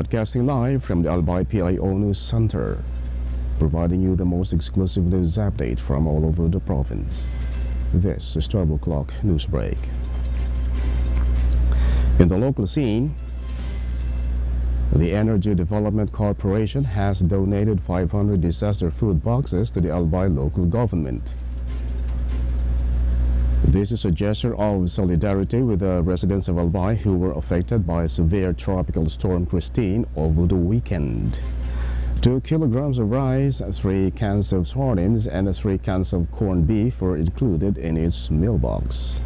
Broadcasting live from the Albay PIO News Center, providing you the most exclusive news update from all over the province. This is 12 o'clock Newsbreak. In the local scene, the Energy Development Corporation has donated 500 disaster food boxes to the Albay local government. This is a gesture of solidarity with the residents of Albay who were affected by severe tropical storm Christine over the weekend. 2 kilograms of rice, 3 cans of sardines, and 3 cans of corned beef were included in its meal box.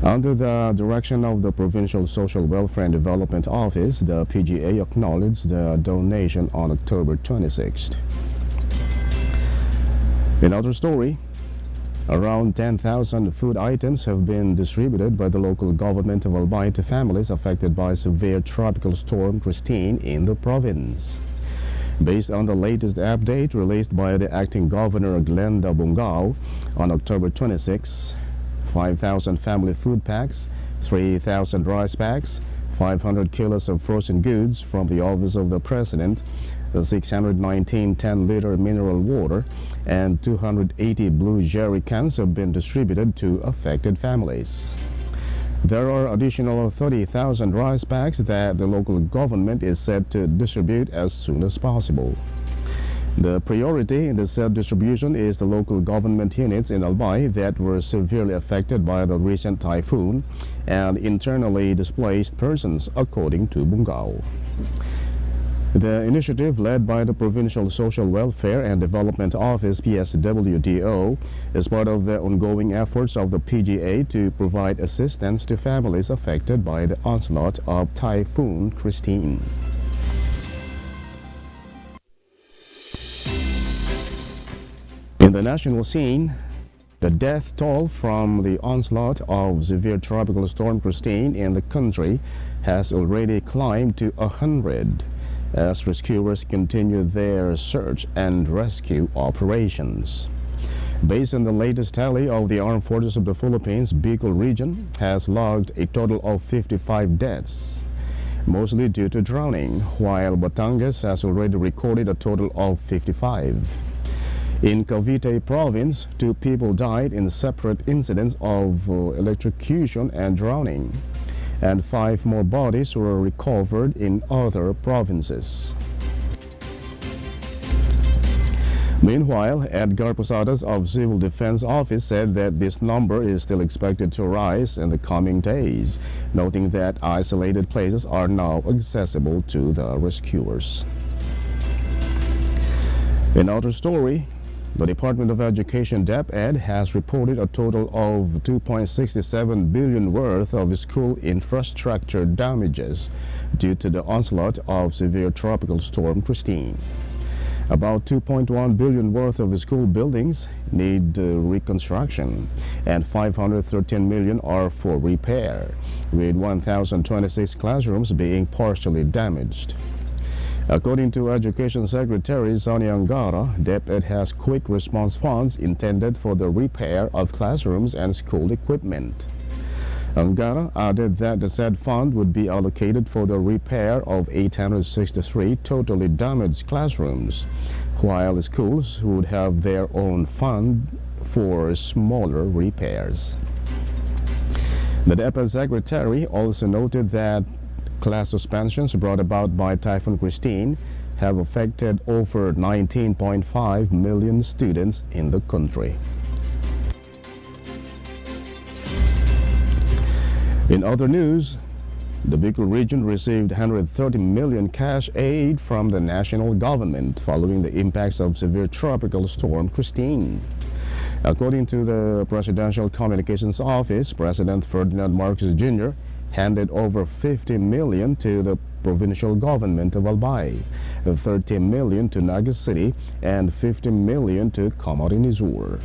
Under the direction of the Provincial Social Welfare and Development Office, the PGA acknowledged the donation on October 26th. In other story, around 10,000 food items have been distributed by the local government of Albay to families affected by severe tropical storm Christine in the province. Based on the latest update released by the acting governor Glenda Bungao on October 26, 5,000 family food packs, 3,000 rice packs, 500 kilos of frozen goods from the Office of the President, 619 10-liter mineral water, and 280 blue jerry cans have been distributed to affected families. There are additional 30,000 rice packs that the local government is set to distribute as soon as possible. The priority in the said distribution is the local government units in Albay that were severely affected by the recent typhoon and internally displaced persons, according to Bungao. The initiative, led by the Provincial Social Welfare and Development Office (PSWDO), is part of the ongoing efforts of the PGA to provide assistance to families affected by the onslaught of Typhoon Christine. In the national scene, the death toll from the onslaught of severe tropical storm Christine in the country has already climbed to 100 as rescuers continue their search and rescue operations. Based on the latest tally of the Armed Forces of the Philippines, Bicol region has logged a total of 55 deaths, mostly due to drowning, while Batangas has already recorded a total of 55. In Cavite province, 2 people died in separate incidents of electrocution and drowning, and 5 more bodies were recovered in other provinces. Meanwhile, Edgar Posadas of Civil Defense Office said that this number is still expected to rise in the coming days, noting that isolated places are now accessible to the rescuers. In other story, the Department of Education DepEd has reported a total of 2.67 billion worth of school infrastructure damages due to the onslaught of severe tropical storm Christine. About 2.1 billion worth of school buildings need reconstruction, and 513 million are for repair, with 1,026 classrooms being partially damaged. According to Education Secretary Sonny Angara, DepEd has quick response funds intended for the repair of classrooms and school equipment. Angara added that the said fund would be allocated for the repair of 863 totally damaged classrooms, while schools would have their own fund for smaller repairs. The DepEd Secretary also noted that class suspensions brought about by Typhoon Christine have affected over 19.5 million students in the country. In other news, the Bicol region received 130 million cash aid from the national government following the impacts of severe tropical storm Christine. According to the Presidential Communications Office, President Ferdinand Marcos Jr. handed over 50 million to the provincial government of Albay, 30 million to Naga City, and 50 million to Camarines Sur.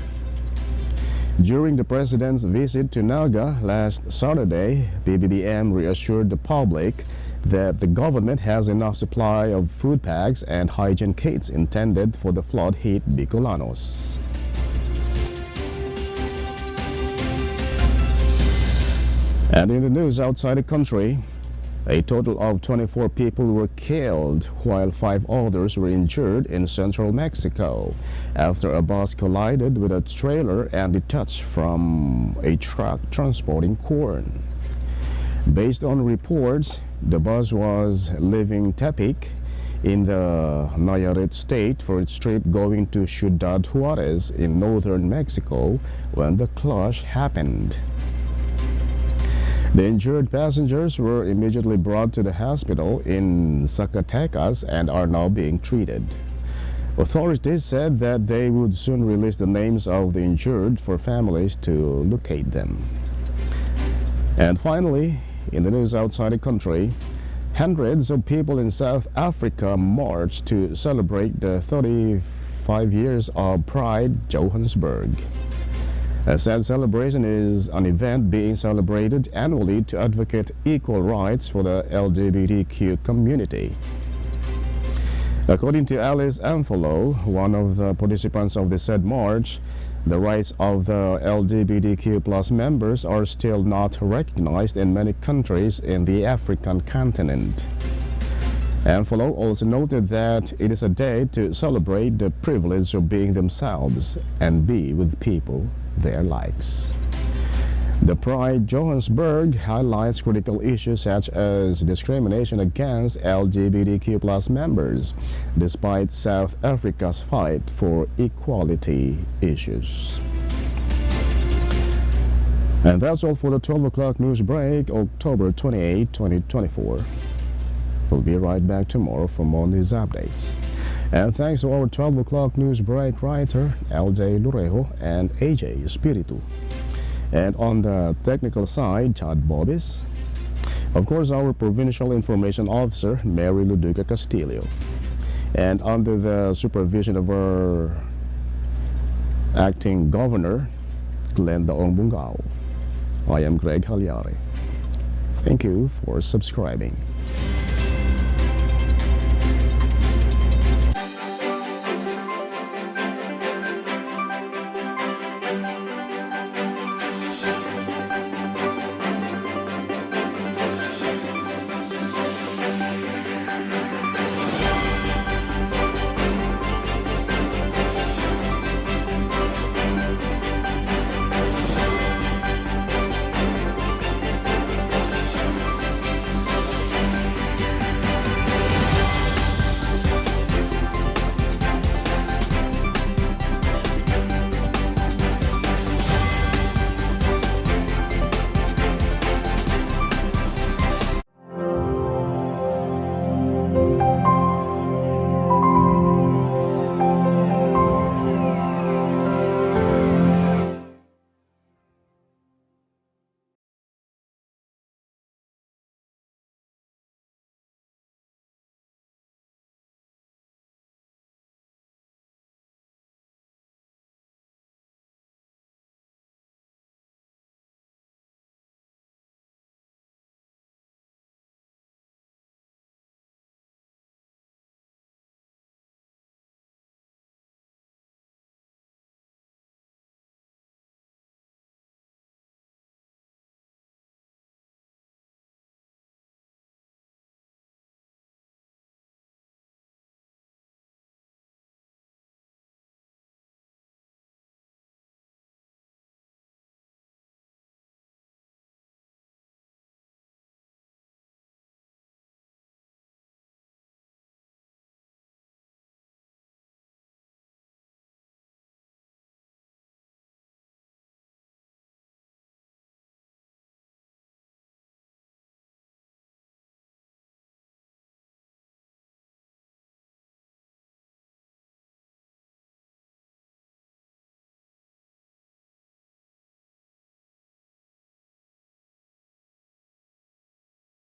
During the President's visit to Naga last Saturday, PBBM reassured the public that the government has enough supply of food packs and hygiene kits intended for the flood-hit Bicolanos. And in the news outside the country, A total of 24 people were killed, while 5 others were injured in central Mexico after a bus collided with a trailer and detached from a truck transporting corn. Based on reports, the bus was leaving Tepic in the Nayarit state for its trip going to Ciudad Juarez in northern Mexico when the clash happened. The injured passengers were immediately brought to the hospital in Zacatecas and are now being treated. Authorities said that they would soon release the names of the injured for families to locate them. And finally, in the news outside the country, hundreds of people in South Africa marched to celebrate the 35 years of Pride Johannesburg. A said celebration is an event being celebrated annually to advocate equal rights for the LGBTQ community. According to Alice Amfolo, one of the participants of the said march, the rights of the LGBTQ+ members are still not recognized in many countries in the African continent. Amfolo also noted that it is a day to celebrate the privilege of being themselves and be with people their likes. The Pride Johannesburg highlights critical issues such as discrimination against LGBTQ+ members, despite South Africa's fight for equality issues. And that's all for the 12 o'clock news break, October 28, 2024. We'll be right back tomorrow for more news updates. And thanks to our 12 o'clock news break writer, LJ Lurejo and AJ Espiritu. And on the technical side, Chad Bobis. Of course, our Provincial Information Officer, Mary Luduca Castillo. And under the supervision of our Acting Governor, Glenda Ongbungao. I am Greg Hallare. Thank you for subscribing.